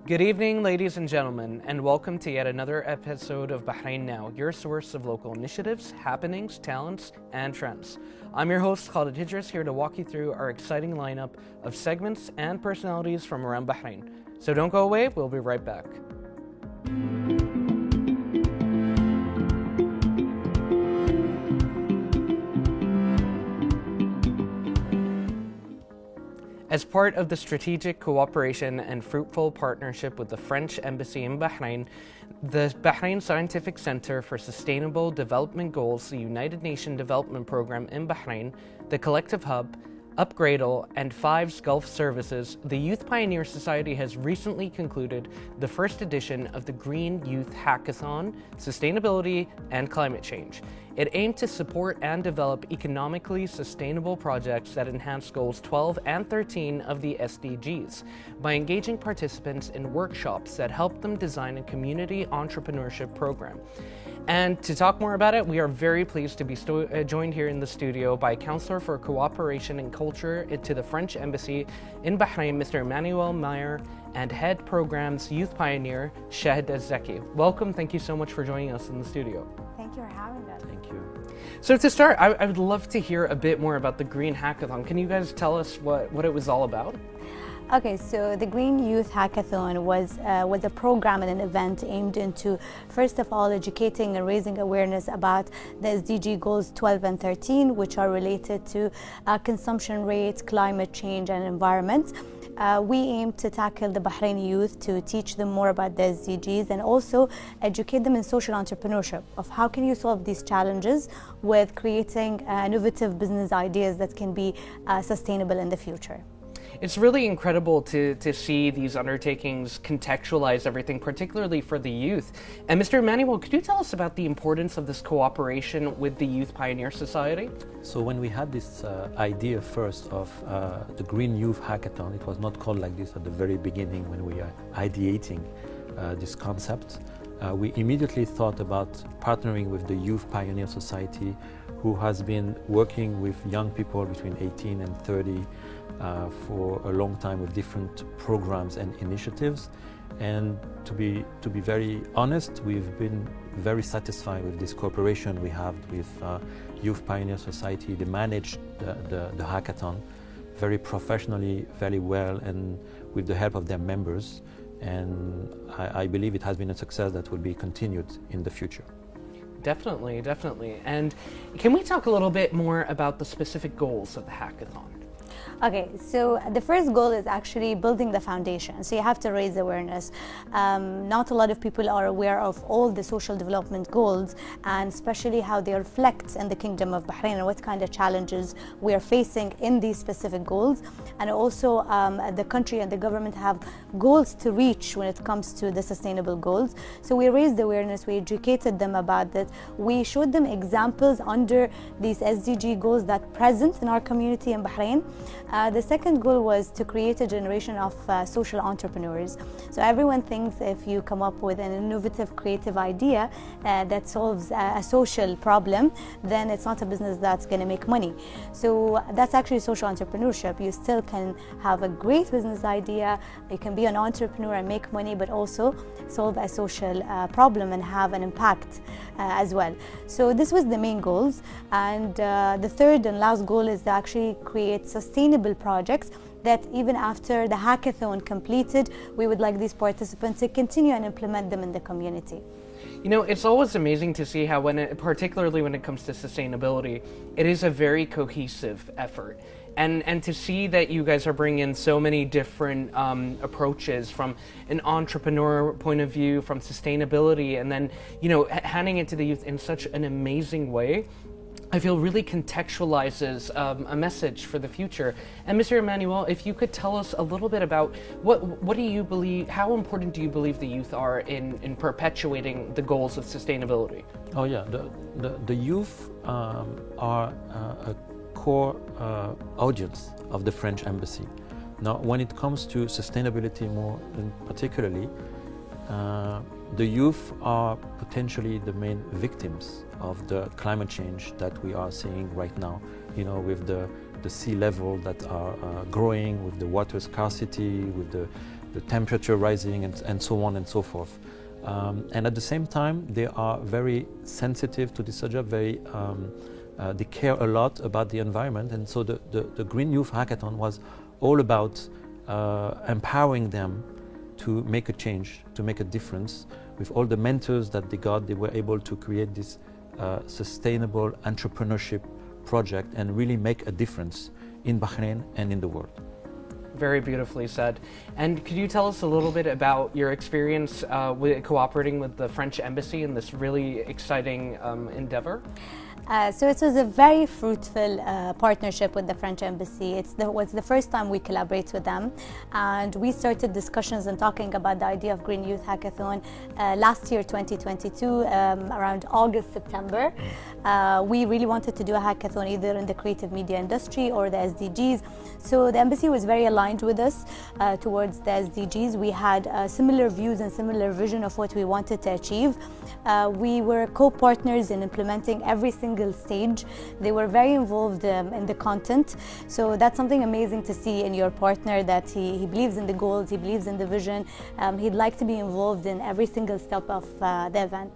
Good evening, ladies and gentlemen, and welcome to yet another episode of Bahrain Now, your source of local initiatives, happenings, talents, and trends. I'm your host, Khalid Hijras, here to walk you through our exciting lineup of segments and personalities from around Bahrain. So don't go away, we'll be right back. As part of the strategic cooperation and fruitful partnership with the French Embassy in Bahrain, the Bahrain Scientific Center for Sustainable Development Goals, the United Nations Development Program in Bahrain, the Collective Hub, Upgradal, and Fives Gulf Services, the Youth Pioneer Society has recently concluded the first edition of the Green Youth Hackathon, Sustainability and Climate Change. It aimed to support and develop economically sustainable projects that enhance goals 12 and 13 of the SDGs by engaging participants in workshops that help them design a community entrepreneurship program. And to talk more about it, we are very pleased to be joined here in the studio by Counselor for Cooperation and Culture to the French Embassy in Bahrain, Mr. Ímánويل Mاير, and Head Programs Youth Pioneer, الزاكي. Welcome, thank you so much for joining us in the studio. Thank you for having us. Thank you. So to start, I would love to hear a bit more about the Green Hackathon. Can you guys tell us what it was all about? Okay, so the Green Youth Hackathon was a program and an event aimed into, first of all, educating and raising awareness about the SDG goals 12 and 13, which are related to consumption rates, climate change, and environment. We aim to tackle the Bahraini youth to teach them more about the SDGs and also educate them in social entrepreneurship of how can you solve these challenges with creating innovative business ideas that can be sustainable in the future. It's really incredible to see these undertakings contextualize everything, particularly for the youth. And Mr. Ímánويل, could you tell us about the importance of this cooperation with the Youth Pioneer Society? So when we had this idea first of the Green Youth Hackathon, it was not called like this at the very beginning when we are ideating this concept. We immediately thought about partnering with the Youth Pioneer Society, who has been working with young people between 18 and 30 for a long time with different programs and initiatives. And to be very honest, we've been very satisfied with this cooperation we have with Youth Pioneer Society. They manage the hackathon very professionally, very well, and with the help of their members. And I believe it has been a success that will be continued in the future. Definitely, definitely. And can we talk a little bit more about the specific goals of the hackathon? Okay, so the first goal is actually building the foundation. So you have to raise awareness. Not a lot of people are aware of all the social development goals and especially how they reflect in the Kingdom of Bahrain and what kind of challenges we are facing in these specific goals. And also the country and the government have goals to reach when it comes to the sustainable goals. So we raised awareness, we educated them about that. We showed them examples under these SDG goals that present in our community in Bahrain. The second goal was to create a generation of social entrepreneurs. So everyone thinks if you come up with an innovative, creative idea that solves a social problem, then it's not a business that's going to make money. So that's actually social entrepreneurship. You still can have a great business idea, you can be an entrepreneur and make money, but also solve a social problem and have an impact as well. So this was the main goals. And the third and last goal is to actually create sustainable projects that even after the hackathon completed, we would like these participants to continue and implement them in the community. You know, it's always amazing to see how, particularly when it comes to sustainability, it is a very cohesive effort. And to see that you guys are bringing in so many different approaches from an entrepreneur point of view, from sustainability, and then, you know, handing it to the youth in such an amazing way, I feel really contextualizes a message for the future. And Mr. Ímánويل, if you could tell us a little bit about what do you believe, how important do you believe the youth are in perpetuating the goals of sustainability? Oh yeah, the youth are a core audience of the French Embassy. Now, when it comes to sustainability more particularly, the youth are potentially the main victims of the climate change that we are seeing right now, you know, with the sea level that are growing, with the water scarcity, with the the temperature rising and so on and so forth. And at the same time, they are very sensitive to the subject, they care a lot about the environment. And so the Green Youth Hackathon was all about empowering them to make a change, to make a difference. With all the mentors that they got, they were able to create this sustainable entrepreneurship project and really make a difference in Bahrain and in the world. Very beautifully said. And could you tell us a little bit about your experience with cooperating with the French embassy in this really exciting endeavor? So it was a very fruitful partnership with the French embassy. It was the first time we collaborate with them, and we started discussions and talking about the idea of Green Youth Hackathon last year, 2022, around August, September. We really wanted to do a hackathon either in the creative media industry or the SDGs. So the embassy was very aligned with us towards the SDGs. We had similar views and similar vision of what we wanted to achieve. We were co-partners in implementing every single stage. They were very involved in the content. So that's something amazing to see in your partner, that he believes in the goals, he believes in the vision. He'd like to be involved in every single step of the event.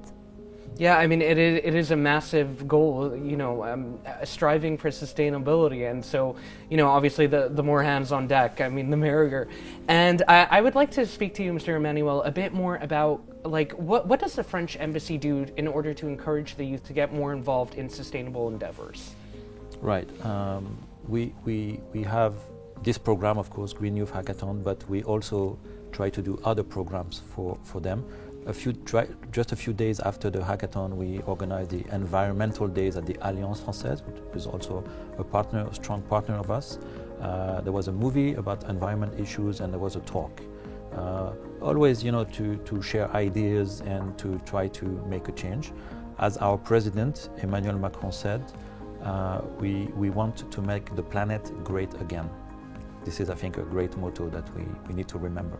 Yeah, I mean, it is a massive goal, you know, striving for sustainability. And so, you know, obviously the more hands on deck, I mean, the merrier. And I would like to speak to you, Mr. Ímánویل, a bit more about, like, what does the French embassy do in order to encourage the youth to get more involved in sustainable endeavors? Right. We have this program, of course, Green Youth Hackathon, but we also try to do other programs for them. Just a few days after the hackathon, we organized the environmental days at the Alliance Française, which is also a strong partner of us. There was a movie about environment issues, and there was a talk. Always, you know, to share ideas and to try to make a change. As our president, Emmanuel Macron, said, we want to make the planet great again. This is, I think, a great motto that we need to remember.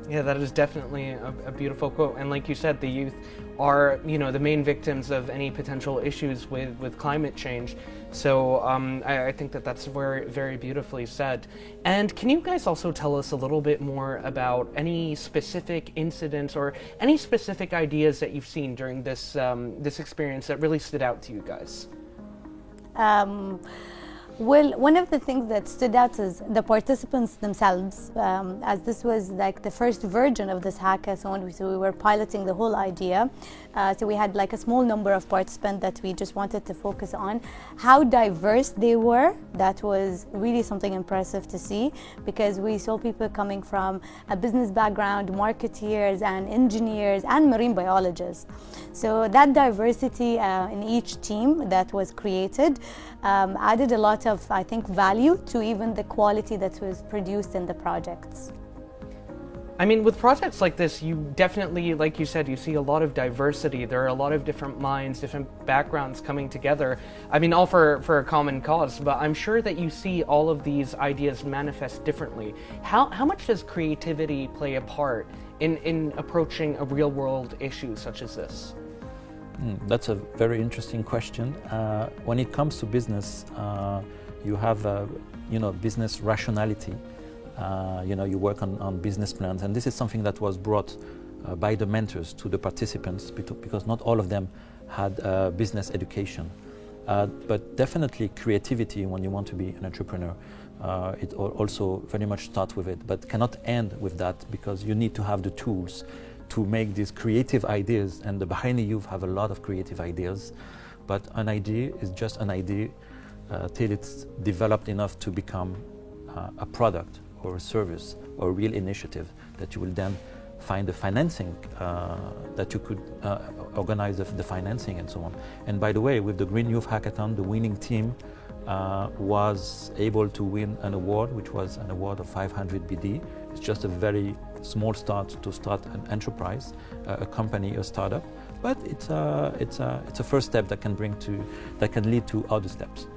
Yeah, that is definitely a beautiful quote. And like you said, the youth are, you know, the main victims of any potential issues with climate change. So I think that's very, very beautifully said. And can you guys also tell us a little bit more about any specific incidents or any specific ideas that you've seen during this this experience that really stood out to you guys? Well, one of the things that stood out is the participants themselves, as this was like the first version of this hackathon, so we were piloting the whole idea. So we had like a small number of participants that we just wanted to focus on. How diverse they were, that was really something impressive to see, because we saw people coming from a business background, marketeers and engineers and marine biologists. So that diversity in each team that was created added a lot of, I think, value to even the quality that was produced in the projects. I mean, with projects like this, you definitely, like you said, you see a lot of diversity. There are a lot of different minds, different backgrounds coming together. I mean, all for a common cause, but I'm sure that you see all of these ideas manifest differently. How much does creativity play a part in approaching a real world issue such as this? That's a very interesting question. When it comes to business, you have, business rationality. You work on business plans, and this is something that was brought by the mentors to the participants, because not all of them had business education. But definitely creativity, when you want to be an entrepreneur, it also very much starts with it, but cannot end with that, because you need to have the tools to make these creative ideas, and the Bahraini youth have a lot of creative ideas, but an idea is just an idea till it's developed enough to become a product or a service or a real initiative that you will then find the financing, that you could organize the financing and so on. And by the way, with the Green Youth Hackathon, the winning team was able to win an award, which was an award of 500 BD. It's just a very small start to start an enterprise, a company, a startup, but it's a first step that can lead to other steps.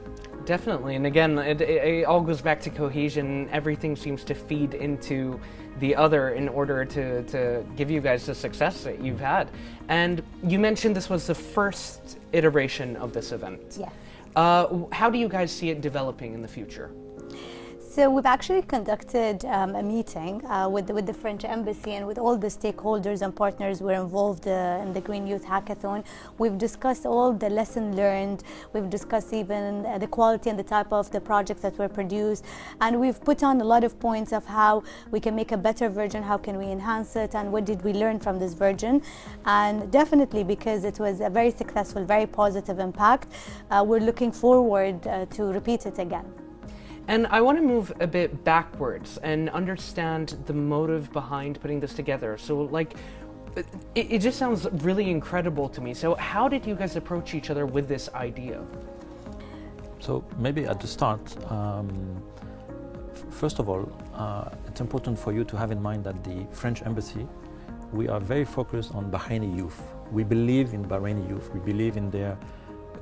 Definitely, and again, it all goes back to cohesion. Everything seems to feed into the other in order to give you guys the success that you've had. And you mentioned this was the first iteration of this event. Yes. How do you guys see it developing in the future? So we've actually conducted a meeting with the French Embassy and with all the stakeholders and partners who are involved in the Green Youth Hackathon. We've discussed all the lessons learned. We've discussed even the quality and the type of the projects that were produced. And we've put on a lot of points of how we can make a better version, how can we enhance it, and what did we learn from this version. And definitely, because it was a very successful, very positive impact, we're looking forward to repeat it again. And I want to move a bit backwards and understand the motive behind putting this together. So like, it just sounds really incredible to me. So how did you guys approach each other with this idea? So maybe at the start, first of all, it's important for you to have in mind that the French Embassy, we are very focused on Bahraini youth. We believe in Bahraini youth. We believe in their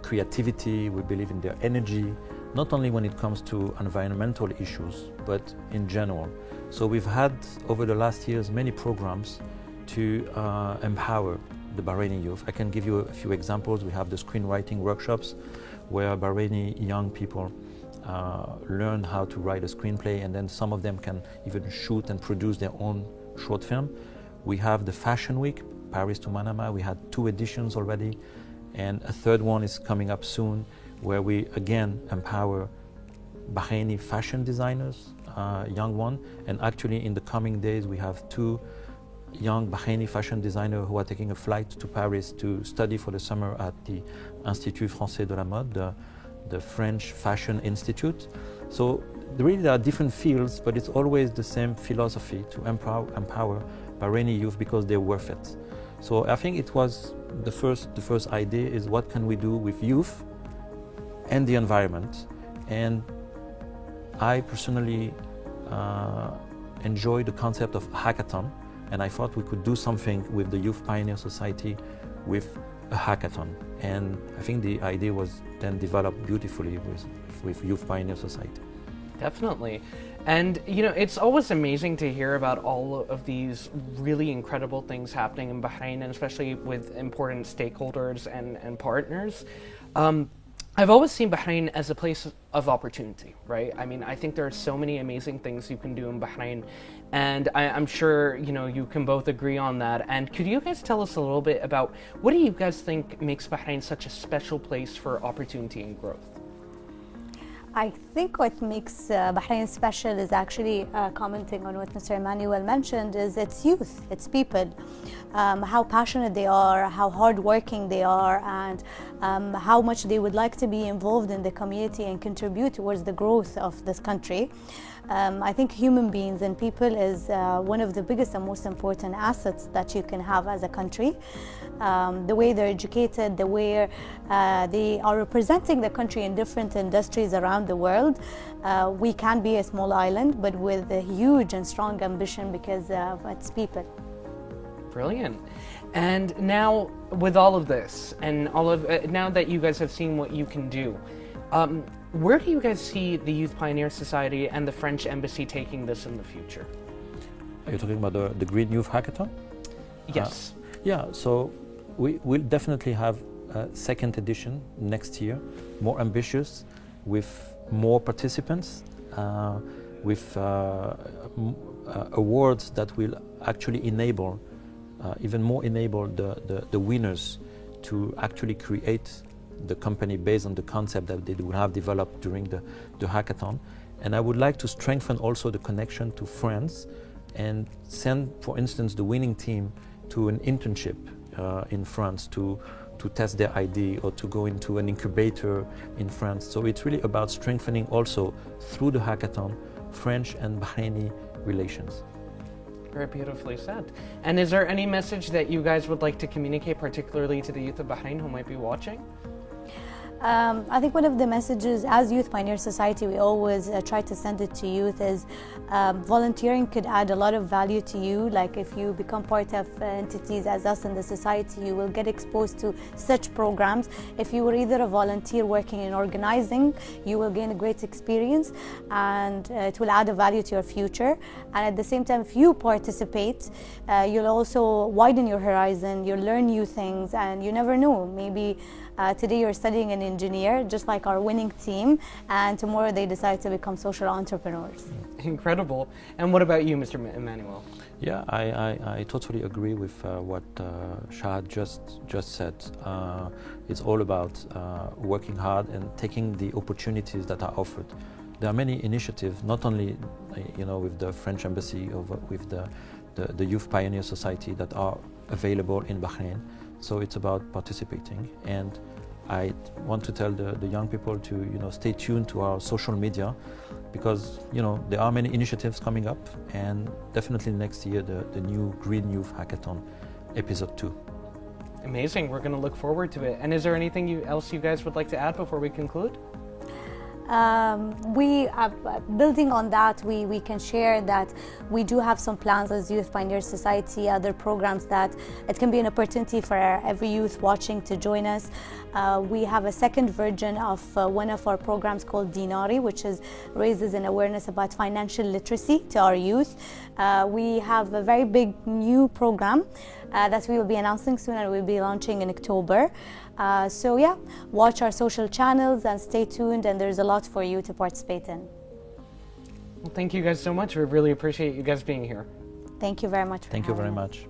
creativity. We believe in their energy, not only when it comes to environmental issues, but in general. So we've had, over the last years, many programs to empower the Bahraini youth. I can give you a few examples. We have the screenwriting workshops where Bahraini young people learn how to write a screenplay, and then some of them can even shoot and produce their own short film. We have the Fashion Week, Paris to Manama. We had 2 editions already, and a 3rd one is coming up soon, where we again empower Bahraini fashion designers, young one. And actually in the coming days we have 2 young Bahraini fashion designers who are taking a flight to Paris to study for the summer at the Institut Français de la Mode, the French Fashion Institute. So really there are different fields, but it's always the same philosophy to empower Bahraini youth because they're worth it. So I think it was the first idea is what can we do with youth and the environment. And I personally enjoy the concept of hackathon, and I thought we could do something with the Youth Pioneer Society with a hackathon. And I think the idea was then developed beautifully with Youth Pioneer Society. Definitely. And you know, it's always amazing to hear about all of these really incredible things happening in Bahrain, and especially with important stakeholders and partners. I've always seen Bahrain as a place of opportunity, right? I mean, I think there are so many amazing things you can do in Bahrain, and I'm sure, you know, you can both agree on that. And could you guys tell us a little bit about what do you guys think makes Bahrain such a special place for opportunity and growth? I think what makes Bahrain special is actually commenting on what Mr. Ímánویل mentioned, is its youth, its people, how passionate they are, how hardworking they are, and how much they would like to be involved in the community and contribute towards the growth of this country. I think human beings and people is one of the biggest and most important assets that you can have as a country. The way they're educated, the way they are representing the country in different industries around the world. We can be a small island, but with a huge and strong ambition because of its people. Brilliant. And now, with all of this, and all of now that you guys have seen what you can do, where do you guys see the Youth Pioneer Society and the French Embassy taking this in the future? Are you talking about the Green Youth Hackathon? Yes. Yeah, so we'll definitely have a 2nd edition next year, more ambitious, with more participants, with awards that will actually enable, even more enable the winners to actually create the company based on the concept that they will have developed during the hackathon. And I would like to strengthen also the connection to France and send, for instance, the winning team to an internship in France to test their idea or to go into an incubator in France. So it's really about strengthening also through the hackathon French and Bahraini relations. Very beautifully said. And is there any message that you guys would like to communicate, particularly to the youth of Bahrain who might be watching? I think one of the messages as Youth Pioneer Society we always try to send it to youth is volunteering could add a lot of value to you. Like if you become part of entities as us in the society, you will get exposed to such programs. If you were either a volunteer working in organizing, you will gain a great experience and it will add a value to your future. And at the same time, if you participate, you'll also widen your horizon, you'll learn new things, and you never know, maybe Today you're studying an engineer, just like our winning team, and tomorrow they decide to become social entrepreneurs. Incredible. And what about you, Mr. Emmanuel? Yeah, I totally agree with what Shahad just said. It's all about working hard and taking the opportunities that are offered. There are many initiatives, not only with the French Embassy or with the Youth Pioneer Society that are available in Bahrain. So it's about participating. And I want to tell the young people to stay tuned to our social media, because there are many initiatives coming up, and definitely next year the new Green Youth Hackathon episode 2. Amazing. We're going to look forward to it. And is there anything else you guys would like to add before we conclude? We are building on that. We can share that we do have some plans as Youth Pioneer Society, other programs that it can be an opportunity for every youth watching to join us. We have a second version of one of our programs called Dinari, which raises an awareness about financial literacy to our youth. We have a very big new program that we will be announcing soon, and we'll be launching in October. So yeah, watch our social channels and stay tuned, and there's a lot for you to participate in. Well, thank you guys so much. We really appreciate you guys being here. Thank you very much. Thank you very much.